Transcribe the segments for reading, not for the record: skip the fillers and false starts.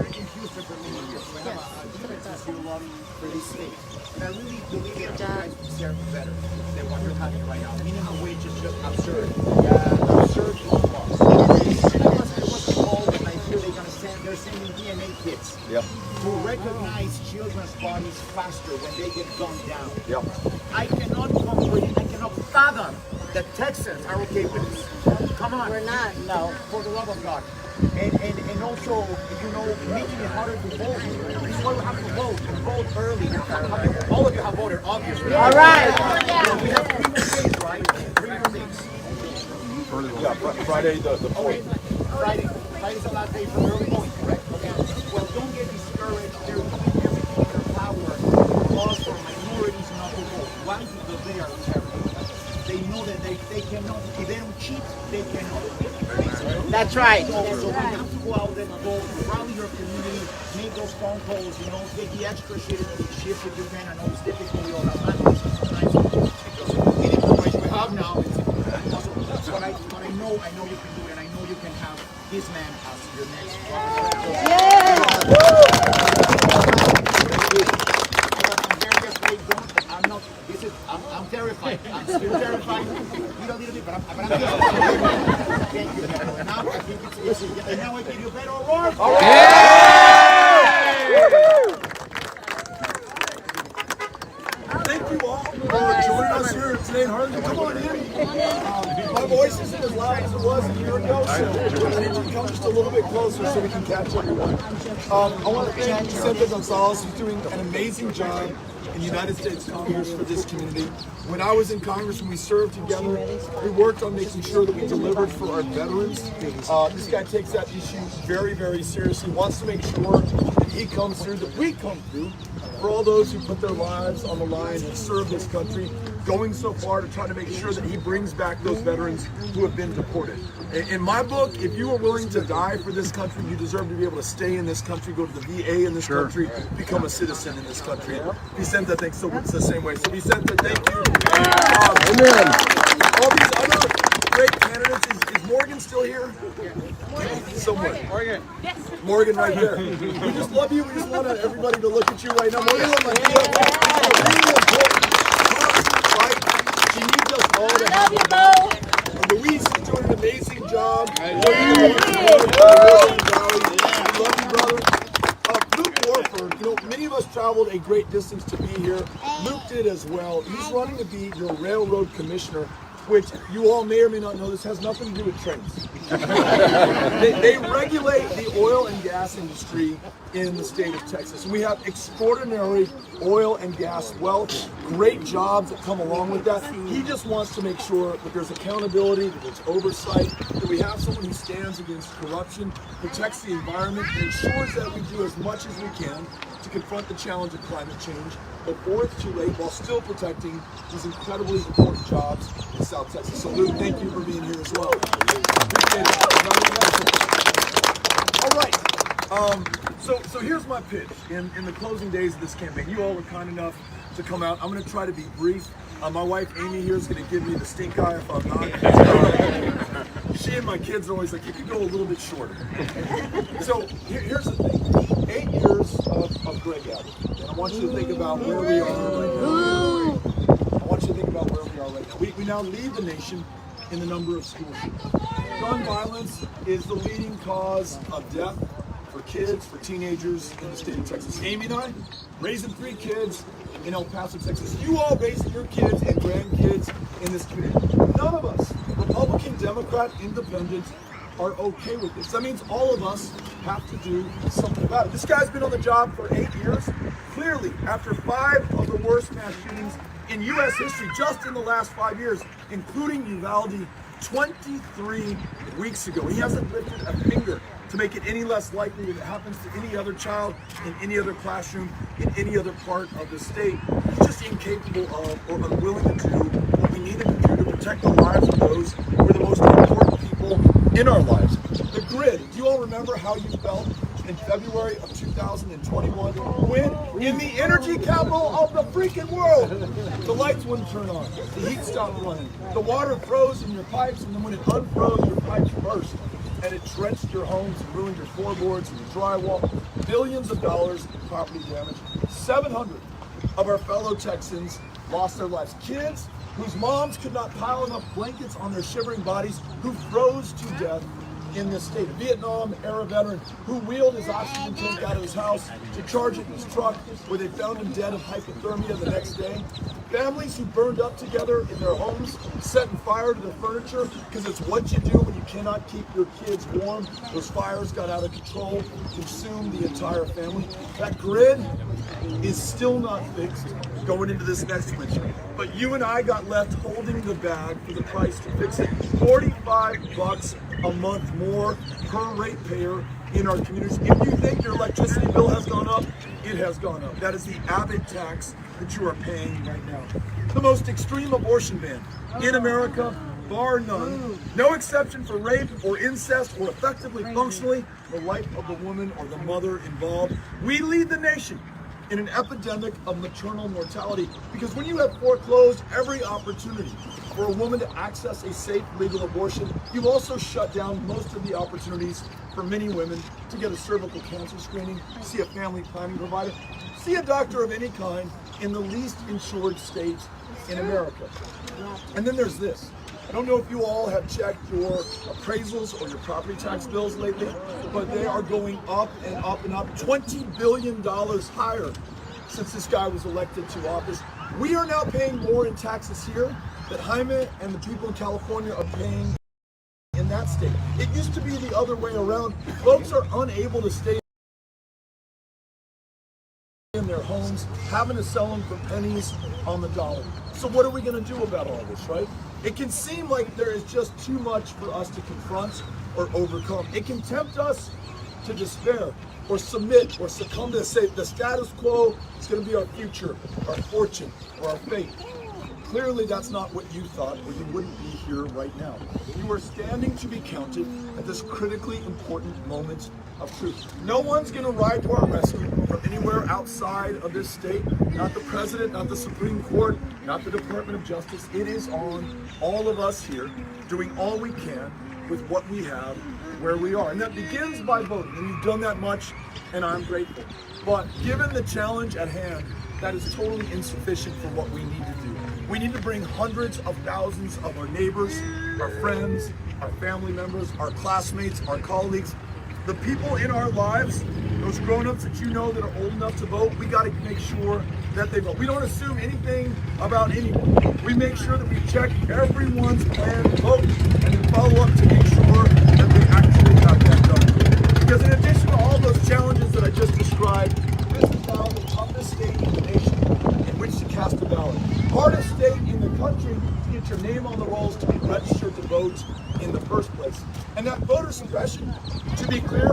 in Houston for many years. So I have a deep love for this state. And I really believe that you guys deserve better than what you're having right now. Minimum wage is just absurd. Absurd low cost. And I was called when I hear they're sending DNA kits to recognize children's bodies faster when they get gunned down. I cannot comprehend, I cannot fathom that Texans are okay with this. Come on. We're not. No, for the love of God. And also, you know, making it harder to vote. This is why we have to vote and vote early. All of you have voted, obviously. All right. We have 3 more days, right? 3 more days. Yeah, Friday the 4th. Friday's the last day for early voting, correct? Okay. Well, don't get discouraged. They're doing everything in their power for minorities not to vote. Why? Because they are terrible. They know that they cannot, if they don't cheat, they cannot. That's right. So we have to go out and vote, rally your community, make those phone calls, you know, take the extra shifts if you can. I know it's difficult, we all have families sometimes, because the information we have now is impossible. But I know you can do it, and I know you can have this man as your next I'm terrified. I'm still terrified. Need a little bit, but I'm terrified. Thank you. Now I think it's easy. And now I give you a better award. Thank you all for joining us here today in Harlingen. Come on in. My voice isn't as loud as it was a year ago, so I need you to come just a little bit closer so we can catch everyone. I want to thank Vicente Gonzalez, who's doing an amazing job in the United States Congress for this community. When I was in Congress, when we served together, we worked on making sure that we delivered for our veterans. This guy takes that issue very, very seriously, wants to make sure that he comes through, that we come through, for all those who put their lives on the line and serve this country, going so far to try to make sure that he brings back those veterans who have been deported. In my book, if you are willing to die for this country, you deserve to be able to stay in this country, go to the VA in this country, become a citizen in this country. Vicente thinks so, it's the same way. So Vicente, thank you. Amen. All these other great candidates, is Morgan still here? Somewhere. Morgan. Morgan right there. We just love you. We just want everybody to look at you right now. Morgan, like, really important. Right? She needs us all to have you, Bo. Luis is doing an amazing job. We love you, brother. Luke Warford, you know, many of us traveled a great distance to be here. Luke did as well. He's running to be your railroad commissioner, which you all may or may not know, this has nothing to do with trains. They regulate the oil and gas industry in the state of Texas. And we have extraordinary oil and gas wealth, great jobs that come along with that. He just wants to make sure that there's accountability, that there's oversight, that we have someone who stands against corruption, protects the environment, and ensures that we do as much as we can to confront the challenge of climate change before it's too late, while still protecting these incredibly important jobs in South Texas. So Luke, thank you for being here as well. Appreciate it. All right. So here's my pitch in the closing days of this campaign. You all were kind enough to come out. I'm going to try to be brief. My wife Amy here is going to give me the stink eye if I'm not. She and my kids are always like, you could go a little bit shorter. So here's the thing. 8 years of Greg Abbott. And I want you to think about where we are right now. I want you to think about where we are right now. We now lead the nation in the number of school shootings. Gun violence is the leading cause of death for kids, for teenagers in the state of Texas. Amy and I, raising 3 kids in El Paso, Texas. You all raising your kids and grandkids in this community. None of us, Republican, Democrat, Independent, are okay with this. That means all of us have to do something about it. This guy's been on the job for 8 years. Clearly, after 5 of the worst mass shootings in U.S. history, just in the last 5 years, including Uvalde 23 weeks ago, he hasn't lifted a finger to make it any less likely that it happens to any other child in any other classroom in any other part of the state. He's just incapable of or unwilling to do what we need him to do to protect the lives of those who are the most important people in our lives. The grid. Do you all remember how you felt in February of 2021 when in the energy capital of the freaking world the lights wouldn't turn on, the heat stopped running, the water froze in your pipes, and then when it unfroze, your pipes burst? and it drenched your homes and ruined your floorboards and your drywall. Billions of dollars in property damage. 700 of our fellow Texans lost their lives. Kids whose moms could not pile enough blankets on their shivering bodies, who froze to death in this state. A Vietnam-era veteran who wheeled his oxygen tank out of his house to charge it in his truck, where they found him dead of hypothermia the next day. Families who burned up together in their homes, setting fire to their furniture, because it's what you do when you cannot keep your kids warm. Those fires got out of control, consumed the entire family. That grid is still not fixed going into this next winter. But you and I got left holding the bag for the price to fix it. $45 a month more per ratepayer in our communities. If you think your electricity bill has gone up, it has gone up. That is the Abbott tax that you are paying right now. The most extreme abortion ban in America, bar none. No exception for rape or incest or effectively, functionally, the life of the woman or the mother involved. We lead the nation in an epidemic of maternal mortality, because when you have foreclosed every opportunity for a woman to access a safe, legal abortion, you've also shut down most of the opportunities for many women to get a cervical cancer screening, see a family planning provider, see a doctor of any kind in the least insured state in America. And then there's this. I don't know if you all have checked your appraisals or your property tax bills lately, but they are going up and up and up. $20 billion higher since this guy was elected to office. We are now paying more in taxes here that Jaime and the people in California are paying in that state. It used to be the other way around. Folks are unable to stay in their homes, having to sell them for pennies on the dollar. So what are we going to do about all this, right? It can seem like there is just too much for us to confront or overcome. It can tempt us to despair or submit or succumb to say the status quo is going to be our future, our fortune, or our fate. Clearly that's not what you thought, or you wouldn't be here right now. You are standing to be counted at this critically important moment of truth. No one's going to ride to our rescue from anywhere outside of this state. Not the president, not the Supreme Court, not the Department of Justice. It is on all of us here doing all we can with what we have, where we are. And that begins by voting. And you've done that much, and I'm grateful. But given the challenge at hand, that is totally insufficient for what we need to do. We need to bring hundreds of thousands of our neighbors, our friends, our family members, our classmates, our colleagues, the people in our lives, those grown-ups that you know that are old enough to vote. We got to make sure that they vote. We don't assume anything about anyone. We make sure that we check everyone's plan to vote and then follow up to make sure that they actually got that done. Because in addition to all those challenges that I just described, this is now the toughest state in the nation in which to cast a ballot. Hardest state in the country to get your name on the rolls to be registered to vote in the first place. And that voter suppression, to be clear,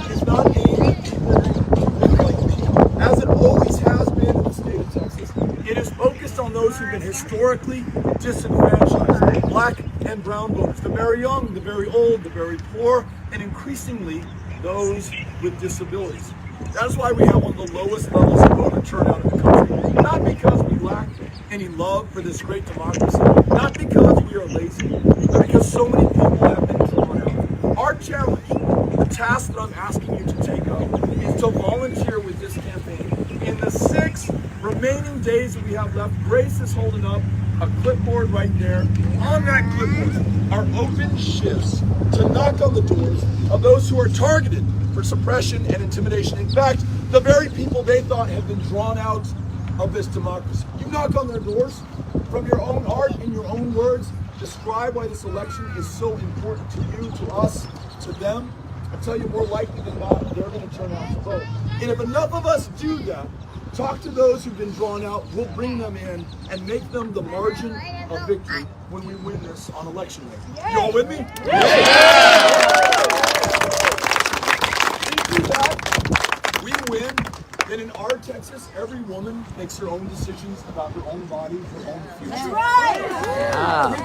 is not aimed at people who look like me. As it always has been in the state of Texas, it is focused on those who've been historically disenfranchised, black and brown voters, the very young, the very old, the very poor, and increasingly those with disabilities. That's why we have one of the lowest levels of voter turnout in the country. Not because we lack any love for this great democracy, not because we are lazy, but because so many people have been drawn out. Our challenge, the task that I'm asking you to take up, is to volunteer with this campaign. In the 6 remaining days that we have left, Grace is holding up a clipboard right there. On that clipboard are open shifts to knock on the doors of those who are targeted for suppression and intimidation. In fact, the very people they thought had been drawn out of this democracy. You knock on their doors from your own heart, in your own words, describe why this election is so important to you, to us, to them. I tell you, more likely than not, they're going to turn out to vote. And if enough of us do that, talk to those who've been drawn out, we'll bring them in and make them the margin of victory when we win this on election day. You all with me? If we do that, we win. Then in our Texas, every woman makes her own decisions about her own body, her own future. That's right.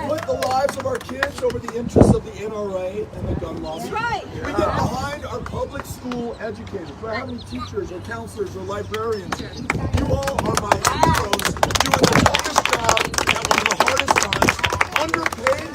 We put the lives of our kids over the interests of the NRA and the gun lobby. That's right. We get behind our public school educators. We're having teachers or counselors or librarians. You all are my heroes, doing the toughest job at one of the hardest times, underpaid,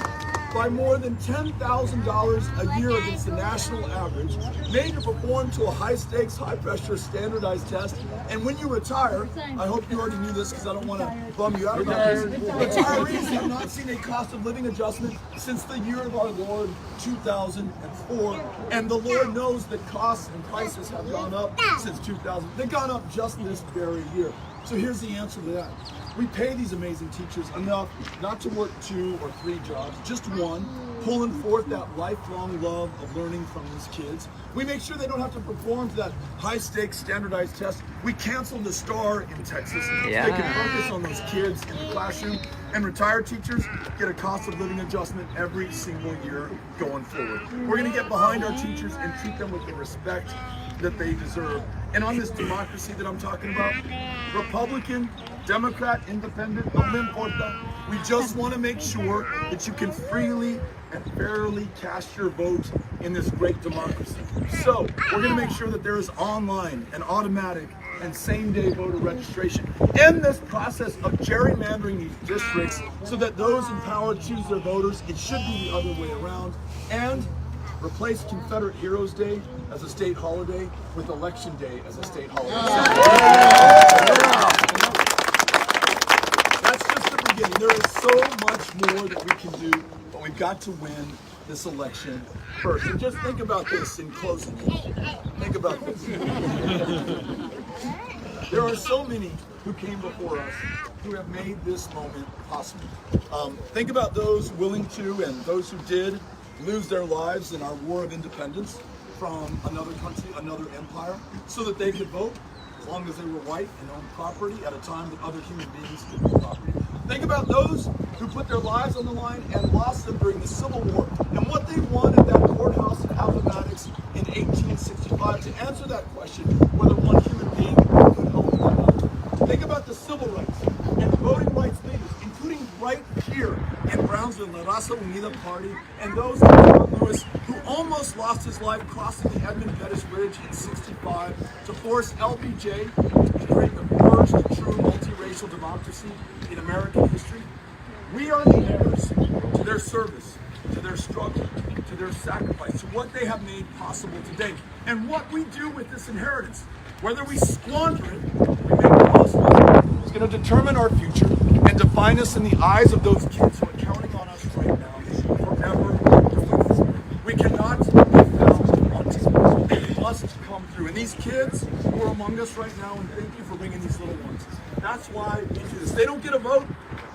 by more than $10,000 a year against the national average, made you perform to a high-stakes, high-pressure, standardized test, and when you retire, I hope you already knew this because I don't want to bum you out about this, retirees have not seen a cost of living adjustment since the year of our Lord, 2004, and the Lord knows that costs and prices have gone up since 2000. They've gone up just this very year. So here's the answer to that. We pay these amazing teachers enough not to work 2 or 3 jobs, just one, pulling forth that lifelong love of learning from these kids. We make sure they don't have to perform to that high-stakes standardized test. We canceled the STAR in Texas so they can focus on those kids in the classroom. And retired teachers get a cost of living adjustment every single year going forward. We're going to get behind our teachers and treat them with the respect that they deserve. And on this democracy that I'm talking about, Republican, Democrat, Independent, no me importa. We just want to make sure that you can freely and fairly cast your vote in this great democracy. So we're going to make sure that there is online and automatic and same-day voter registration. End this process of gerrymandering these districts so that those in power choose their voters. It should be the other way around. And replace Confederate Heroes Day as a state holiday with Election Day as a state holiday. That's just the beginning. There is so much more that we can do, but we've got to win this election first. And just think about this in closing. Think about this. There are so many who came before us who have made this moment possible. Think about those willing to and those who did lose their lives in our war of independence from another country, another empire, so that they could vote as long as they were white and owned property at a time that other human beings could own property. Think about those who put their lives on the line and lost them during the Civil War and what they won at that courthouse in Appomattox in 1865 to answer that question, whether one human being could own another. Think about the civil rights and voting rights leaders, including right here in Brownsville, the Raza Unida Party, and those in St. Louis who almost lost his life crossing the Edmund Pettus Bridge in '65 to force LBJ to create the first true multiracial democracy in American history. We are the heirs to their service, to their struggle, to their sacrifice, to what they have made possible today. And what we do with this inheritance, whether we squander it, we make it possible, is going to determine our future and define us in the eyes of those kids who are counting on us right now forever. We cannot be found wanting. They must come through. And these kids who are among us right now, and thank you for bringing these little ones. That's why we do this. They don't get a vote.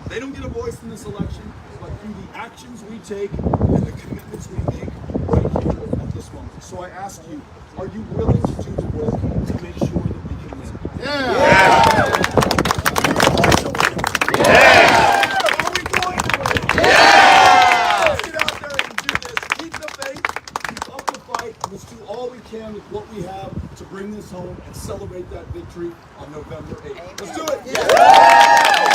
They don't get a voice in this election, but through the actions we take and the commitments we make right here at this moment. So I ask you, are you willing to do the work to make sure that we can win? Yeah! Are we going to win? Yeah! Let's get out there and do this. Keep the faith, keep up the fight, and let's do all we can with what we have to bring this home and celebrate that victory on November 8th. Let's do it! Yeah!